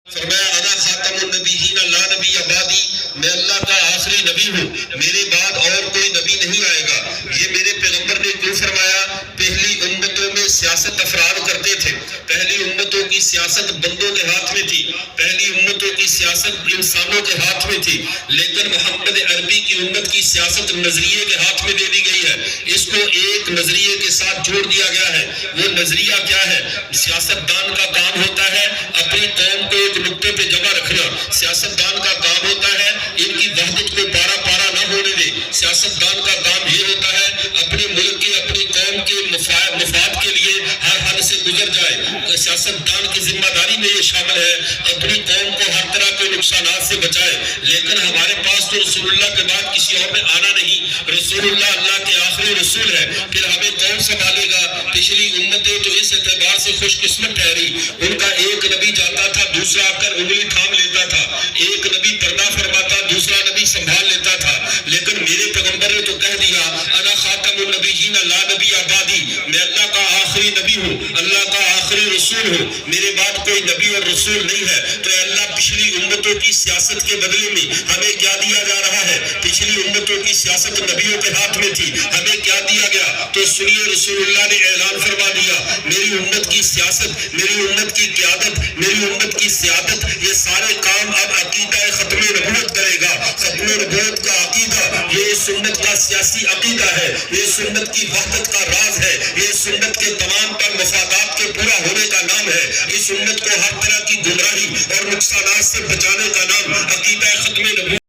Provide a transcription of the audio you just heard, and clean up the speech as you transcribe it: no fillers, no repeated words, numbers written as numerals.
فرمایا انا خاتم النبیین لا نبی بعدی، میں اللہ کا آخری نبی ہوں، میرے بعد اور کوئی نبی نہیں آئے گا۔ یہ میرے پیغمبر نے کیوں فرمایا؟ پہلی امتوں میں سیاست افراد کرتے تھے، پہلی امتوں کی سیاست بندوں کے ہاتھ میں تھی، پہلی امتوں کی سیاست انسانوں کے ہاتھ میں تھی، لیکن محمد عربی کی امت کی سیاست نظریے کے ہاتھ میں دے دی گئی ہے۔ اس کو ایک نظریے کے ساتھ جوڑ دیا گیا ہے۔ وہ نظریہ کیا ہے؟ سیاست دان کا کام ہوتا ہے اپنی قوم کو ایک نقطے پہ جمع رکھنا، سیاست دان کا کام ہوتا ہے ان کی وحدت کو پارا پارا نہ ہونے دے، سیاست دان کا کام یہ ہوتا ہے اپنے ملک کے اپنی قوم کے مفاد کے لیے ہر حد سے گزر جائے۔ سیاست دان کی ذمہ داری میں یہ شامل ہے اپنی قوم کو ہر طرح کے نقصانات سے بچائے۔ لیکن ہمارے پاس تو رسول اللہ کے بعد کسی اور نے آنا نہیں، رسول اللہ اللہ کے آخری رسول ہے، پھر ہمیں کون سنبھالے گا؟ پچھلی امتیں تو اس اعتبار سے خوش قسمت ٹھہری، ان کا ایک نبی جاتا تھا، دوسرا آ کر انگلی تھام لیتا تھا، ایک نبی پردہ فرماتا، دوسرا نبی سنبھال لیتا تھا۔ لیکن میرے پیغمبر نے تو کہہ دیا انا خاتم النبیین لا نبی بعدی، میں اللہ کا آخری نبی ہوں، اللہ کا آخری رسول ہوں، میرے بعد کوئی نبی اور رسول نہیں ہے۔ تو اے اللہ پچھلی امتوں کی سیاست کے بدلے میں ہمیں کیا دیا جا رہا ہے؟ پچھلی امتوں کی سیاست نبیوں کے ہاتھ میں تھی، ہمیں کیا دیا گیا؟ تو سنیے رسول اللہ نے اعلان فرما دیا میری امت کی سیاست، میری امت کی قیادت، میری امت کی سیادت، یہ سارے کام اب عقیدہ ختم نبوت کرے گا۔ ختم نبوت کا عقیدہ یہ سنت کا سیاسی عقیدہ ہے، یہ سنت کی وحدت کا راز ہے، یہ سنت کے تمام پر مفادات کے پورا ہونے کا نام ہے۔ اس سنت کو ہر طرح کی گمراہی اور نقصانات سے بچانے کا نام عقیدہ ختم نبوت